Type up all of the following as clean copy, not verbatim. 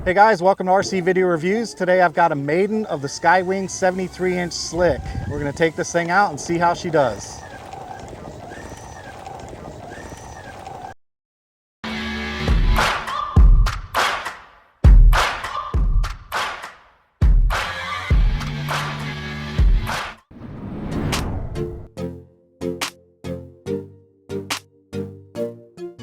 Hey guys, welcome to RC Video Reviews. Today I've got a Maiden of the Skywing 73-inch slick. We're going to take this thing out and see how she does.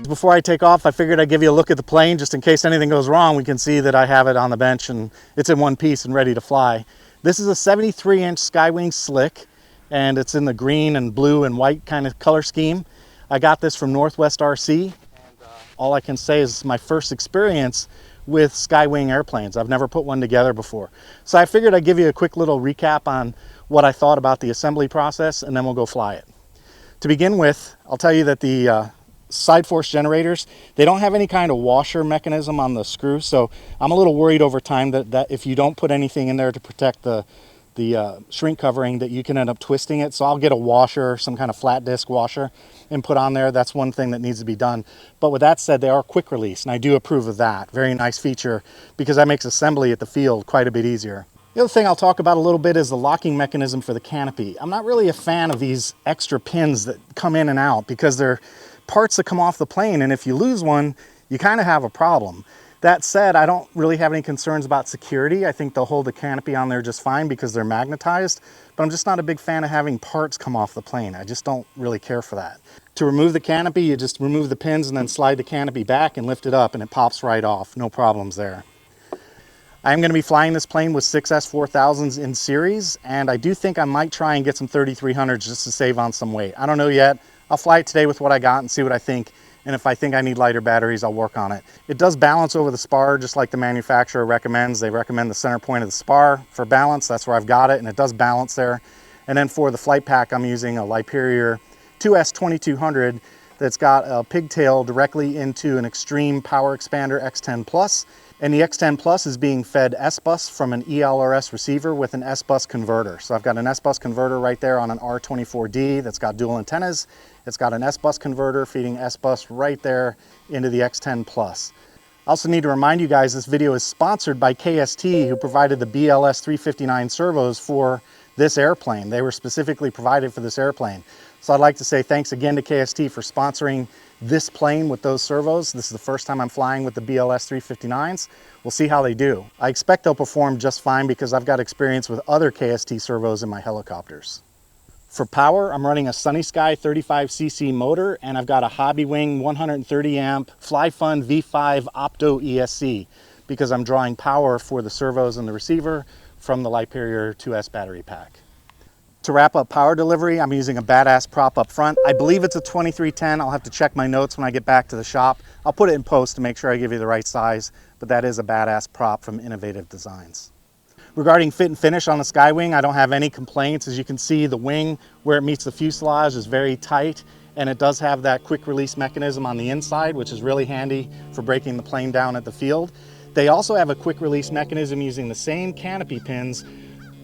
Before I take off, I figured I'd give you a look at the plane just in case anything goes wrong. We can see that I have it on the bench and it's in one piece and ready to fly. This is a 73-inch Skywing slick, and it's in the green and blue and white kind of color scheme. I got this from Northwest RC, and all I can say is my first experience with Skywing airplanes. I've never put one together before. So I figured I'd give you a quick little recap on what I thought about the assembly process, and then we'll go fly it. To begin with, I'll tell you that the side force generators, they don't have any kind of washer mechanism on the screw, so I'm a little worried over time that if you don't put anything in there to protect the shrink covering, that you can end up twisting it. So I'll get a washer, some kind of flat disc washer, and put on there. That's one thing that needs to be done. But with that said, they are quick release, and I do approve of that. Very nice feature, because that makes assembly at the field quite a bit easier. The other thing I'll talk about a little bit is the locking mechanism for the canopy. I'm not really a fan of these extra pins that come in and out, because they're parts that come off the plane, and if you lose one, you kind of have a problem. That said, I don't really have any concerns about security. I think they'll hold the canopy on there just fine because they're magnetized, but I'm just not a big fan of having parts come off the plane. I just don't really care for that. To remove the canopy, you just remove the pins and then slide the canopy back and lift it up, and it pops right off. No problems there. I'm going to be flying this plane with 6 S4000s in series, and I do think I might try and get some 3300s just to save on some weight. I don't know yet. I'll fly it today with what I got and see what I think, and if I think I need lighter batteries, I'll work on it. It does balance over the spar just like the manufacturer recommends. They recommend the center point of the spar for balance. That's where I've got it, and it does balance there. And then for the flight pack, I'm using a Superior 2S2200 that's got a pigtail directly into an Extreme Power Expander X10 Plus. And the X10 Plus is being fed S-Bus from an ELRS receiver with an S-Bus converter. So I've got an S-Bus converter right there on an R24D that's got dual antennas. It's got an S-Bus converter feeding S-Bus right there into the X10 Plus. I also need to remind you guys this video is sponsored by KST, who provided the BLS 359 servos for this airplane. They were specifically provided for this airplane. So I'd like to say thanks again to KST for sponsoring this plane with those servos. This is the first time I'm flying with the BLS 359s. We'll see how they do. I expect they'll perform just fine because I've got experience with other KST servos in my helicopters. For power, I'm running a Sunny Sky 35cc motor, and I've got a Hobbywing 130 amp FlyFun V5 Opto ESC because I'm drawing power for the servos and the receiver from the Superior 2S battery pack. To wrap up power delivery, I'm using a badass prop up front. I believe it's a 2310. I'll have to check my notes when I get back to the shop. I'll put it in post to make sure I give you the right size, but that is a badass prop from Innovative Designs. Regarding fit and finish on the Skywing, I don't have any complaints. As you can see, the wing where it meets the fuselage is very tight, and it does have that quick release mechanism on the inside, which is really handy for breaking the plane down at the field. They also have a quick release mechanism using the same canopy pins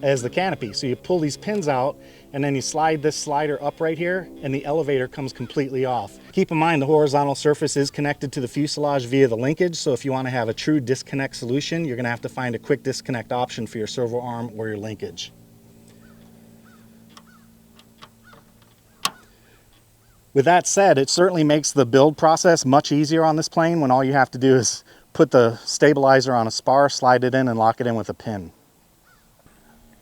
as the canopy. So you pull these pins out, and then you slide this slider up right here, and the elevator comes completely off. Keep in mind the horizontal surface is connected to the fuselage via the linkage, so if you want to have a true disconnect solution, you're going to have to find a quick disconnect option for your servo arm or your linkage. With that said, it certainly makes the build process much easier on this plane when all you have to do is put the stabilizer on a spar, slide it in, and lock it in with a pin.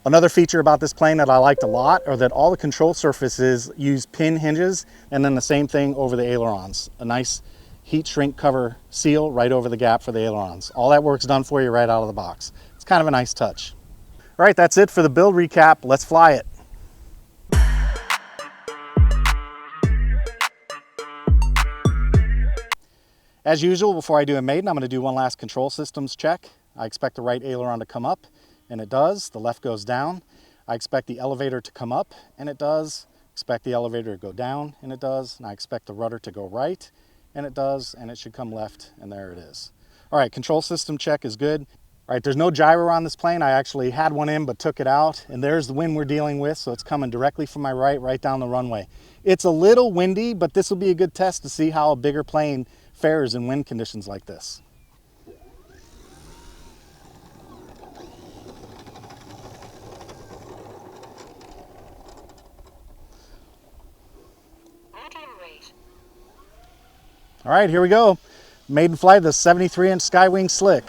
Another feature about this plane that I liked a lot are that all the control surfaces use pin hinges, and then the same thing over the ailerons. A nice heat shrink cover seal right over the gap for the ailerons. All that work's done for you right out of the box. It's kind of a nice touch. All right, that's it for the build recap. Let's fly it. As usual, before I do a maiden, I'm going to do one last control systems check. I expect the right aileron to come up, and it does. The left goes down. I expect the elevator to come up, and it does. Expect the elevator to go down, and it does. And I expect the rudder to go right, and it does. And it should come left, and there it is. All right, control system check is good. All right, there's no gyro on this plane. I actually had one in but took it out, and there's the wind we're dealing with, so it's coming directly from my right down the runway. It's a little windy, but this will be a good test to see how a bigger plane fares in wind conditions like this. All right, here we go. Maiden flight, the 73-inch Skywing Slick.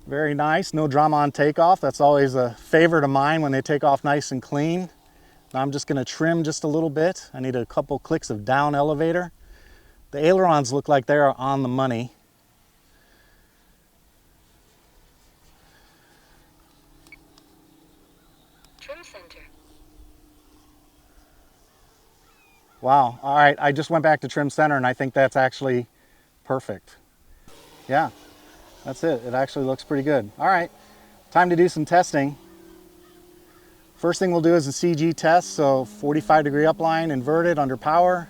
Very nice, no drama on takeoff. That's always a favorite of mine when they take off nice and clean. Now I'm just gonna trim just a little bit. I need a couple clicks of down elevator. The ailerons look like they are on the money. Trim center. Wow, all right, I just went back to trim center and I think that's actually perfect. Yeah, that's it. It actually looks pretty good. All right, time to do some testing. First thing we'll do is a CG test, so 45-degree upline, inverted, under power.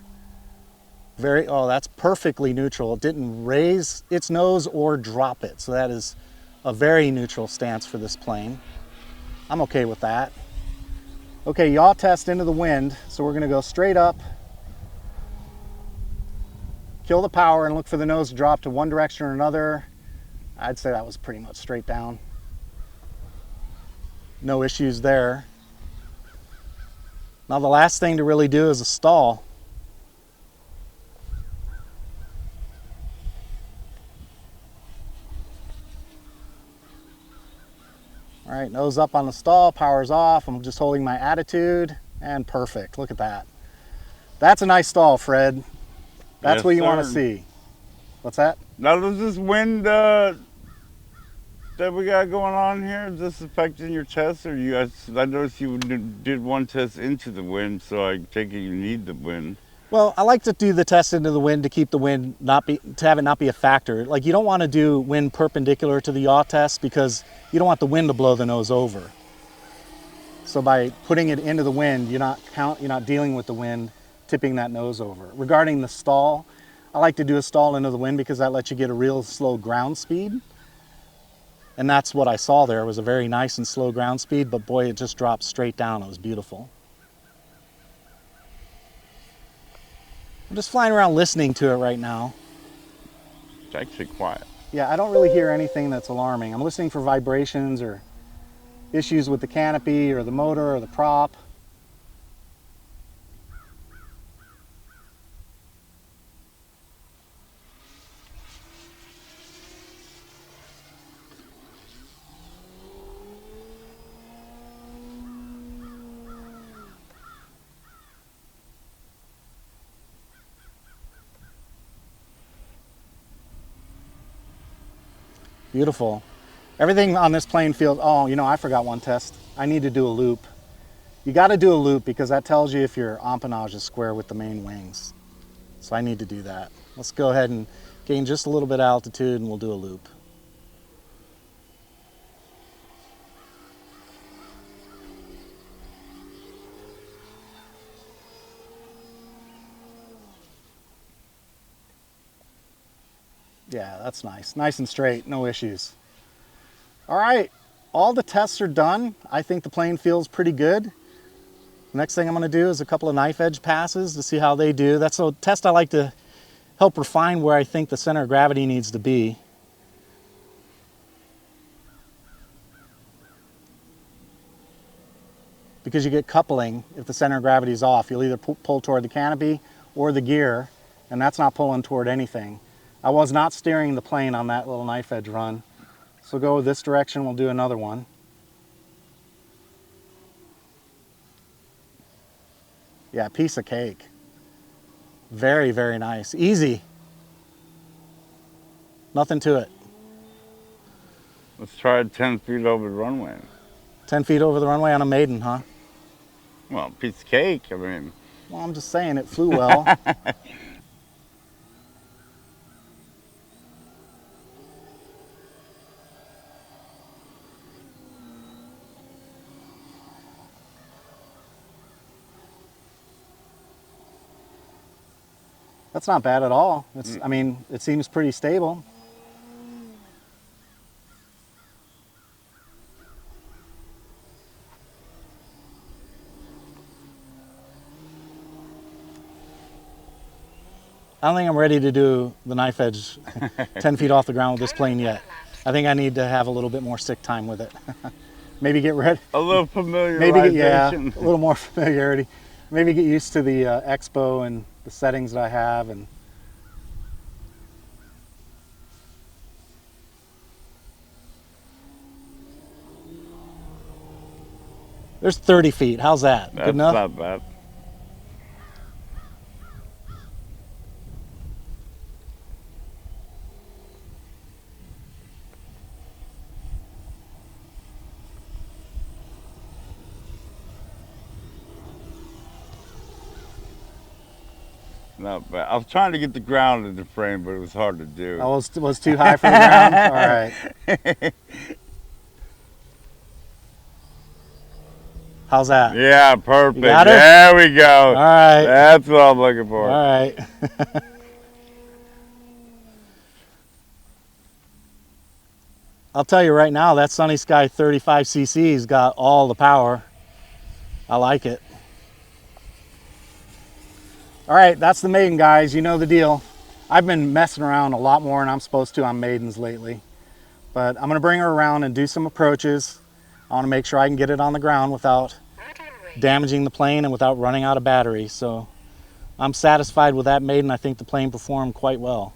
Oh, that's perfectly neutral. It didn't raise its nose or drop it, so that is a very neutral stance for this plane. I'm okay with that. Okay, yaw test into the wind, so we're gonna go straight up, kill the power, and look for the nose to drop to one direction or another. I'd say that was pretty much straight down. No issues there. Now the last thing to really do is a stall. All right, nose up on the stall, power's off. I'm just holding my attitude, and perfect. Look at that. That's a nice stall, Fred. That's Yes, what you want to sir. see. What's that? Now, does this wind that we got going on here, is this affecting your test? Or you guys, I noticed you did one test into the wind, so I take it you need the wind. Well, I like to do the test into the wind to keep the wind to have it not be a factor. Like, you don't want to do wind perpendicular to the yaw test because you don't want the wind to blow the nose over. So by putting it into the wind, you're not dealing with the wind tipping that nose over. Regarding the stall, I like to do a stall into the wind because that lets you get a real slow ground speed. And that's what I saw there, was a very nice and slow ground speed, but boy, it just dropped straight down. It was beautiful. I'm just flying around listening to it right now. It's actually quiet. Yeah, I don't really hear anything that's alarming. I'm listening for vibrations or issues with the canopy or the motor or the prop. Beautiful. Everything on this plane feels, oh, you know, I forgot one test. I need to do a loop. You got to do a loop because that tells you if your empennage is square with the main wings. So I need to do that. Let's go ahead and gain just a little bit of altitude and we'll do a loop. Yeah, that's nice. Nice and straight, no issues. All right, all the tests are done. I think the plane feels pretty good. The next thing I'm gonna do is a couple of knife edge passes to see how they do. That's a test I like to help refine where I think the center of gravity needs to be. Because you get coupling if the center of gravity is off. You'll either pull toward the canopy or the gear, and that's not pulling toward anything. I was not steering the plane on that little knife edge run. So go this direction, we'll do another one. Yeah, piece of cake. Very, very nice. Easy. Nothing to it. Let's try it 10 feet over the runway. 10 feet over the runway on a Maiden, huh? Well, piece of cake, I mean. Well, I'm just saying it flew well. That's not bad at all. I mean, it seems pretty stable. I don't think I'm ready to do the knife edge 10 feet off the ground with this plane yet. I think I need to have a little bit more stick time with it. maybe get rid. A little familiarization. Maybe get, a little more familiarity. Maybe get used to the expo and the settings that I have. And there's 30 feet. How's that? That's good enough? not bad. Not bad. I was trying to get the ground in the frame, but it was hard to do. Oh, it was too high for the ground? All right. How's that? Yeah, perfect. You got it? There we go. All right. That's what I'm looking for. All right. I'll tell you right now, that Sunny Sky 35cc's got all the power. I like it. All right, that's the Maiden, guys. You know the deal. I've been messing around a lot more than I'm supposed to on Maidens lately. But I'm gonna bring her around and do some approaches. I wanna make sure I can get it on the ground without damaging the plane and without running out of battery. So I'm satisfied with that Maiden. I think the plane performed quite well.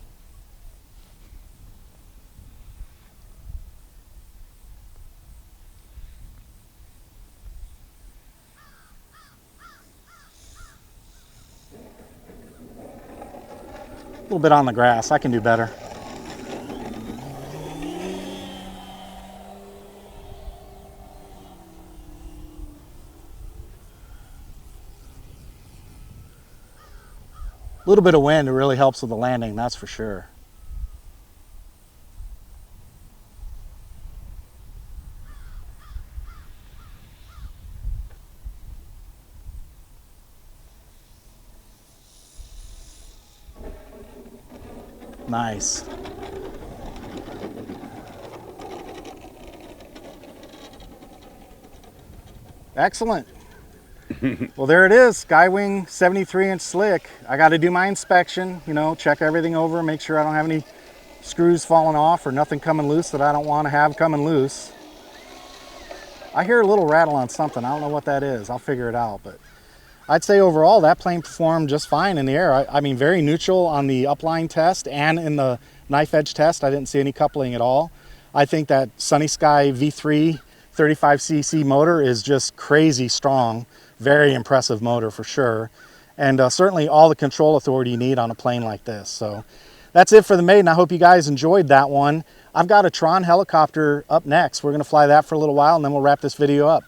A little bit on the grass. I can do better. A little bit of wind really helps with the landing, that's for sure. Nice. Excellent. Well, there it is, Skywing 73-inch slick. I got to do my inspection, you know, check everything over, make sure I don't have any screws falling off or nothing coming loose that I don't want to have coming loose. I hear a little rattle on something. I don't know what that is. I'll figure it out, but I'd say overall that plane performed just fine in the air. I mean, very neutral on the upline test and in the knife edge test. I didn't see any coupling at all. I think that Sunny Sky V3 35cc motor is just crazy strong. Very impressive motor for sure. And certainly all the control authority you need on a plane like this. So that's it for the Maiden. I hope you guys enjoyed that one. I've got a Tron helicopter up next. We're gonna fly that for a little while and then we'll wrap this video up.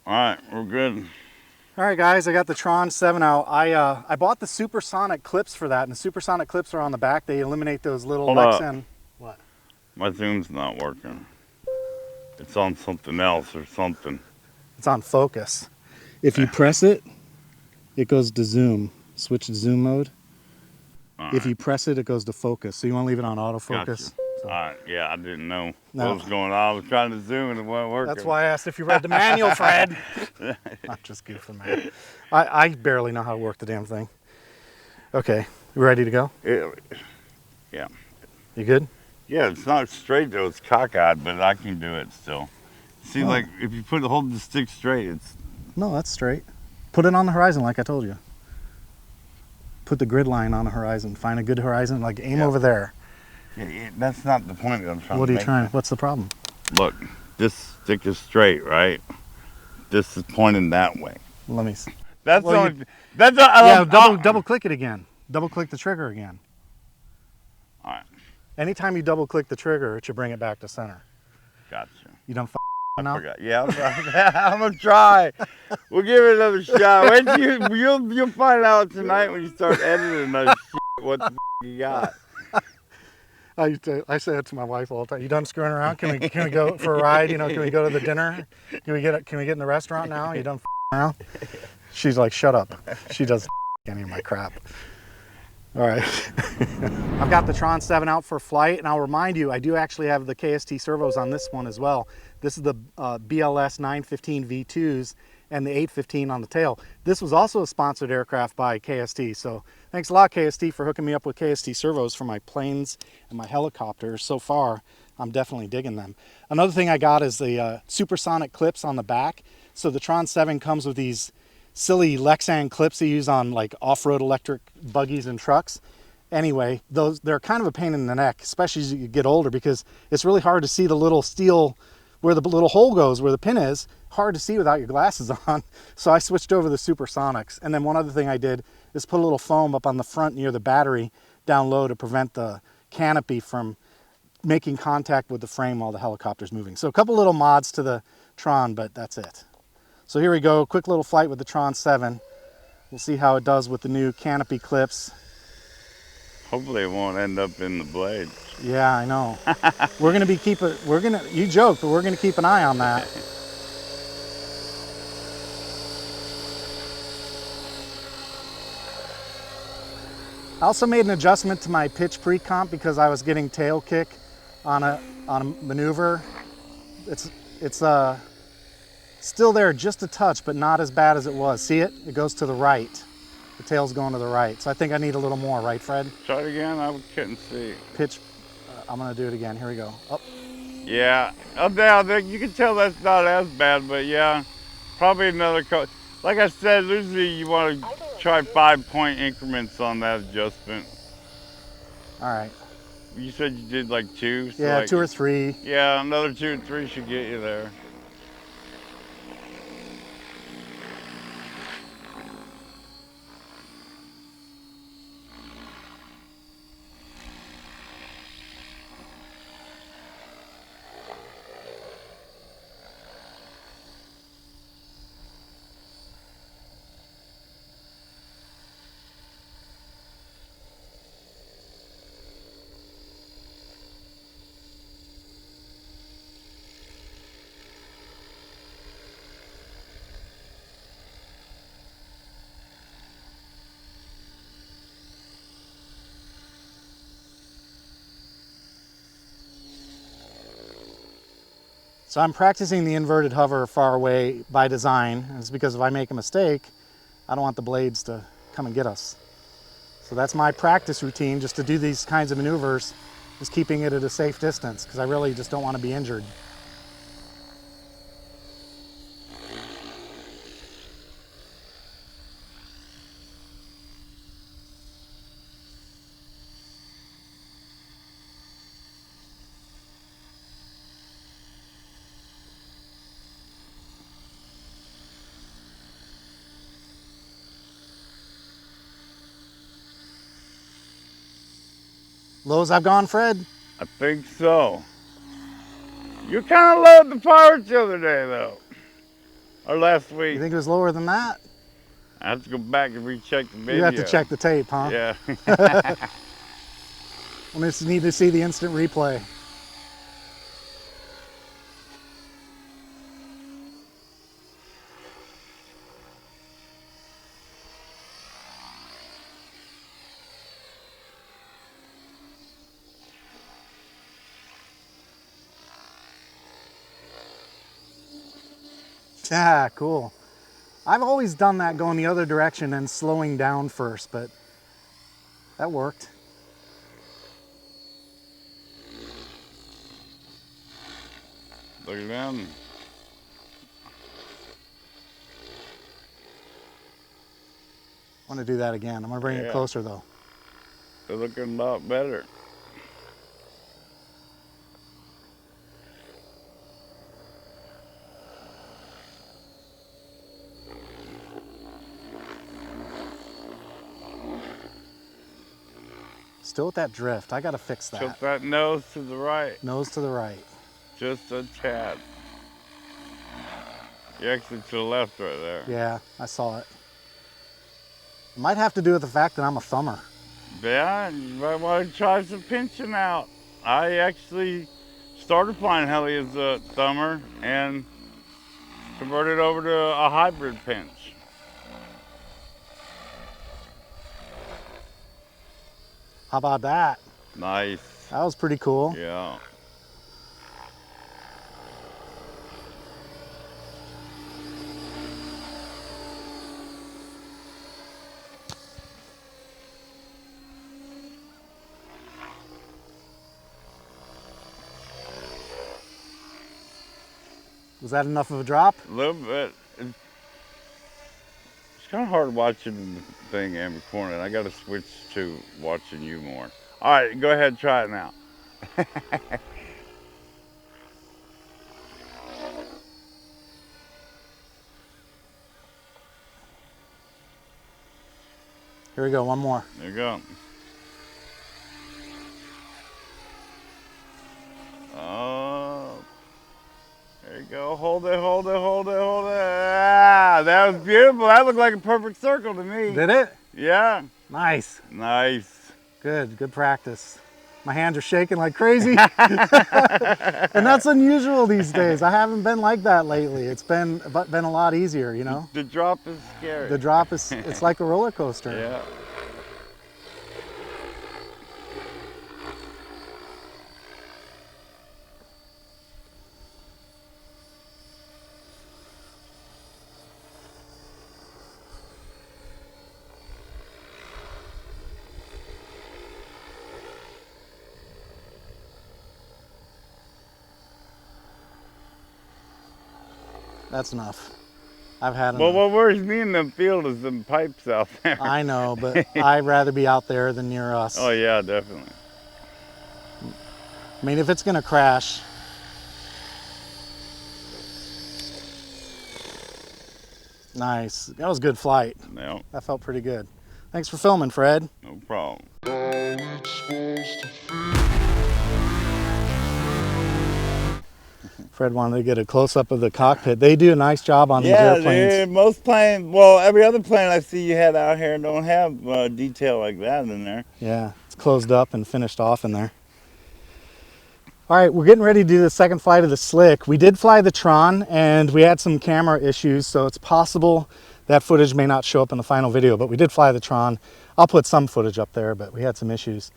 All right, we're good. All right, guys, I got the Tron 7 out. I bought the supersonic clips for that, and the supersonic clips are on the back. They eliminate those little Lexan. What? My zoom's not working. It's on something else or something. It's on focus. If you press it, it goes to zoom. Switch to zoom mode. If you press it, it goes to focus. So you want to leave it on autofocus. Gotcha. So. All right, yeah, I didn't know what was going on. I was trying to zoom and it wasn't working. That's why I asked if you read the manual, Fred. I'm just goofing, man. I barely know how to work the damn thing. Okay, you ready to go? Yeah. You good? Yeah, it's not straight though. It's cockeyed, but I can do it still. See, like if you hold the stick straight, it's. No, that's straight. Put it on the horizon, like I told you. Put the grid line on the horizon. Find a good horizon, like aim over there. Yeah, that's not the point that I'm trying to make. What are you trying? What's the problem? Look, this stick is straight, right? This is pointing that way. Let me see. That's well, only. That's not. Yeah, double click it again. Double click the trigger again. All right. Anytime you double click the trigger, it should bring it back to center. Gotcha. You done now? Forgot. Yeah, I'm gonna try. We'll give it another shot. Wait till you'll find out tonight when you start editing those shit, what the you got. I say that to my wife all the time. You done screwing around? Can we go for a ride? You know, can we go to the dinner? Can we get in the restaurant now? You done around? She's like, shut up. She doesn't any of my crap. All right. I've got the Tron 7 out for flight, and I'll remind you, I do actually have the KST servos on this one as well. This is the BLS 915 V2s and the 815 on the tail. This was also a sponsored aircraft by KST, so thanks a lot, KST, for hooking me up with KST servos for my planes and my helicopters. So far, I'm definitely digging them. Another thing I got is the supersonic clips on the back. So the Tron 7 comes with these silly Lexan clips you use on like off-road electric buggies and trucks. Anyway, they're kind of a pain in the neck, especially as you get older, because it's really hard to see the little steel where the little hole goes, where the pin is. Hard to see without your glasses on. So I switched over to the supersonics. And then one other thing I did is put a little foam up on the front near the battery down low to prevent the canopy from making contact with the frame while the helicopter's moving. So a couple little mods to the Tron, but that's it. So here we go, quick little flight with the Tron 7. We'll see how it does with the new canopy clips. Hopefully it won't end up in the blade. Yeah, I know. We're gonna you joke, but we're gonna keep an eye on that. I also made an adjustment to my pitch pre-comp because I was getting tail kick on a maneuver. It's still there just a touch, but not as bad as it was. See it? It goes to the right. The tail's going to the right. So I think I need a little more, right, Fred? Try it again. I couldn't see. Pitch. I'm gonna do it again. Here we go. Up. Yeah. Up there, you can tell that's not as bad, but yeah, probably another like I said, usually you want to try 5-point increments on that adjustment. All right. You said you did like 2? So yeah, like, 2 or 3. Yeah, another 2 or 3 should get you there. So I'm practicing the inverted hover far away by design. And it's because if I make a mistake, I don't want the blades to come and get us. So that's my practice routine, just to do these kinds of maneuvers, is keeping it at a safe distance, because I really just don't want to be injured. Low as I've gone, Fred? I think so. You kind of lowered the Pirates the other day, though. Or last week. You think it was lower than that? I have to go back and recheck the video. You have to check the tape, huh? Yeah. I just need to see the instant replay. Ah, cool. I've always done that, going the other direction and slowing down first, but that worked. Look at them. I want to do that again. I'm going to bring it closer, though. They're looking a lot better. Still with that drift. I got to fix that. Tilt that nose to the right. Nose to the right. Just a tad. You exit to the left right there. Yeah, I saw it. It might have to do with the fact that I'm a thumber. Yeah, you might want to try some pinching out. I actually started flying heli as a thumber and converted over to a hybrid pinch. How about that? Nice. That was pretty cool. Yeah. Was that enough of a drop? A little bit. It's kind of hard watching the thing and recording it. I got to switch to watching you more. All right, go ahead, try it now. Here we go, one more. There you go. Oh, there you go. Hold it, hold it, hold it, hold it. Ah, that was beautiful. That looked like a perfect circle to me. Did it? Yeah. Nice. Nice. Good practice. My hands are shaking like crazy. And that's unusual these days. I haven't been like that lately. It's been a lot easier, you know? The drop is scary. The drop is, it's like a roller coaster. Yeah. That's enough. I've had enough. Well, what worries me in the field is the pipes out there. I know, but I'd rather be out there than near us. Oh, yeah, definitely. I mean, if it's gonna crash. Nice. That was a good flight. No, That felt pretty good. Thanks for filming, Fred. no problem. Fred wanted to get a close-up of the cockpit. They do a nice job on these airplanes. Dude, most planes, well, every other plane I see you had out here don't have detail like that in there. Yeah, it's closed up and finished off in there. All right, we're getting ready to do the second flight of the Slick. We did fly the Tron, and we had some camera issues, so it's possible that footage may not show up in the final video, but we did fly the Tron. I'll put some footage up there, but we had some issues.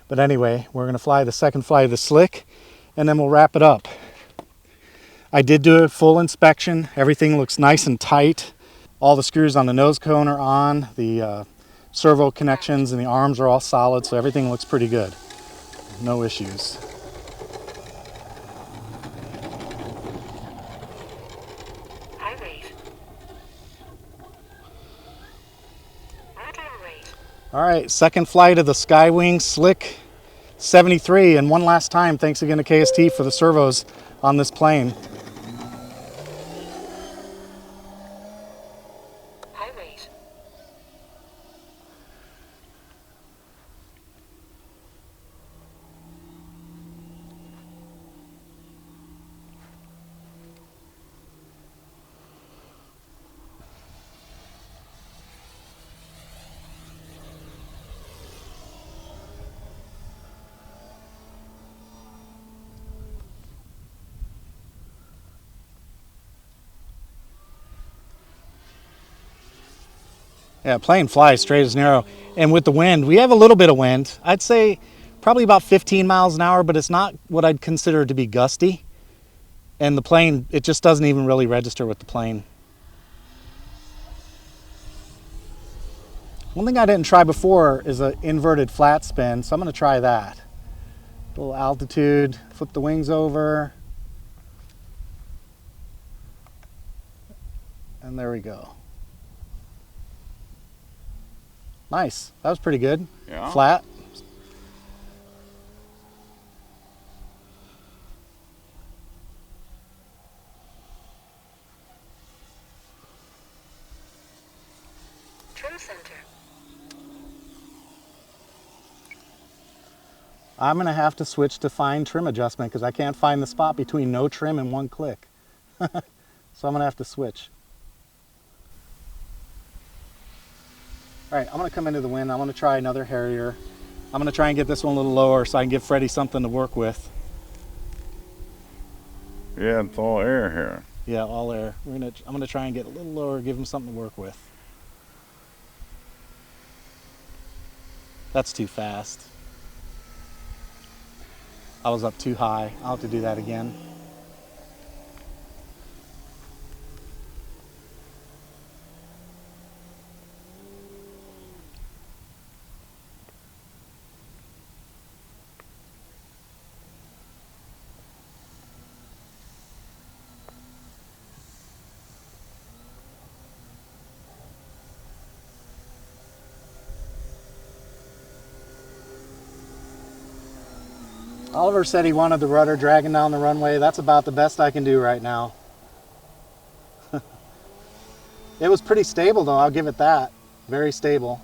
But anyway, we're gonna fly the second flight of the Slick, and then we'll wrap it up. I did do a full inspection. Everything looks nice and tight. All the screws on the nose cone are on. The servo connections and the arms are all solid, so everything looks pretty good. No issues. All right, second flight of the Skywing Slick 73, and one last time, thanks again to KST for the servos on this plane. Yeah, plane flies straight as an arrow. And with the wind, we have a little bit of wind. I'd say probably about 15 miles an hour, but it's not what I'd consider to be gusty. And the plane, it just doesn't even really register with the plane. One thing I didn't try before is an inverted flat spin, so I'm gonna try that. A little altitude, flip the wings over. And there we go. Nice, that was pretty good. Yeah. Flat. Trim center. I'm gonna have to switch to fine trim adjustment because I can't find the spot between no trim and one click. So I'm gonna have to switch. All right, I'm gonna come into the wind. I'm gonna try another Harrier. I'm gonna try and get this one a little lower so I can give Freddie something to work with. Yeah, it's all air here. Yeah, all air. I'm gonna try and get a little lower, give him something to work with. That's too fast. I was up too high. I'll have to do that again. Oliver said he wanted the rudder dragging down the runway. That's about the best I can do right now. It was pretty stable though, I'll give it that. Very stable.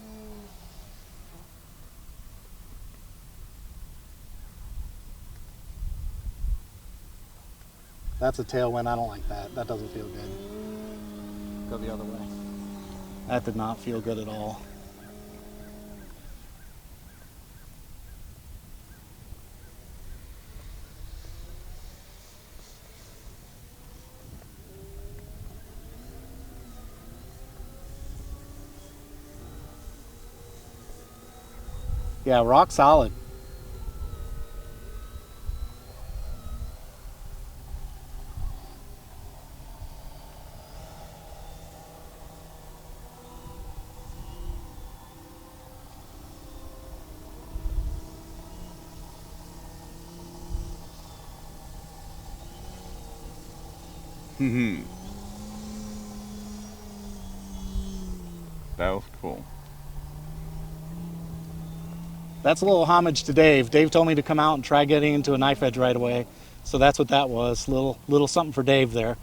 That's a tailwind, I don't like that. That doesn't feel good. Go the other way. That did not feel good at all. Yeah, rock solid. That was cool. That's a little homage to Dave. Dave told me to come out and try getting into a knife edge right away. So that's what that was. Little something for Dave there.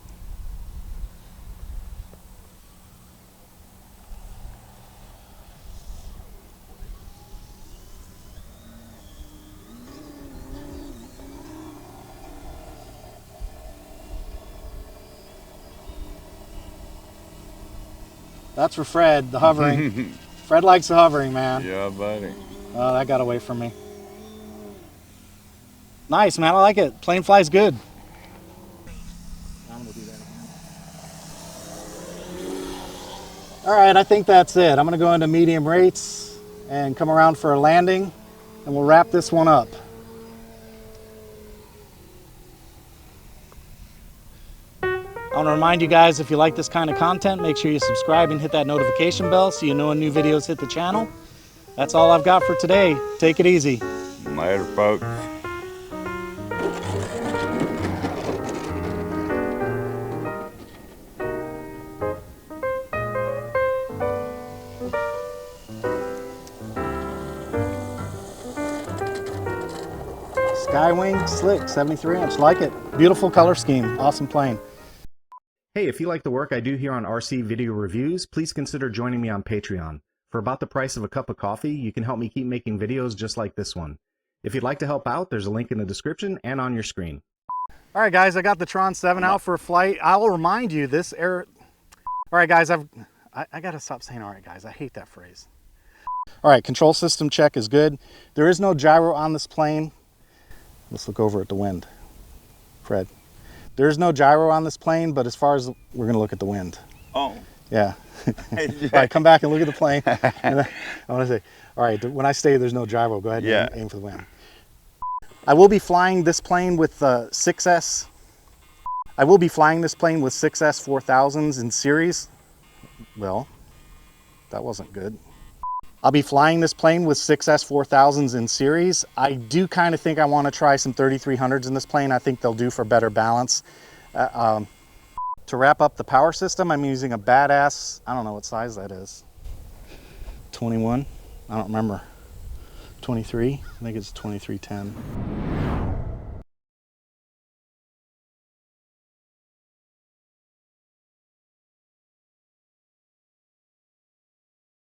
That's for Fred, the hovering. Fred likes the hovering, man. Yeah, buddy. Oh, that got away from me. Nice, man. I like it. Plane flies good. I'm gonna do that again. All right, I think that's it. I'm gonna go into medium rates and come around for a landing, and we'll wrap this one up. I want to remind you guys, if you like this kind of content, make sure you subscribe and hit that notification bell so you know when new videos hit the channel. That's all I've got for today. Take it easy. Later, folks. Skywing slick, 73 inch, like it. Beautiful color scheme, awesome plane. Hey, if you like the work I do here on RC Video Reviews, please consider joining me on Patreon. For about the price of a cup of coffee, you can help me keep making videos just like this one. If you'd like to help out, there's a link in the description and on your screen. All right, guys, I got the Tron 7 out for a flight. I will remind you, this air... All right, guys, I got to stop saying all right, guys. I hate that phrase. All right, control system check is good. There is no gyro on this plane. Let's look over at the wind. Fred. There's no gyro on this plane, but as far as we're going to look at the wind. Oh. Yeah. All right, come back and look at the plane. And I want to say, all right, when I say there's no gyro, go ahead and aim for the wind. I will be flying this plane with 6S. I will be flying this plane with 6S 4000s in series. Well, that wasn't good. I'll be flying this plane with 6S 4000s in series. I do kind of think I want to try some 3300s in this plane. I think they'll do for better balance. To wrap up the power system, I'm using a badass, I don't know what size that is. 21? I don't remember. 23? I think it's 2310.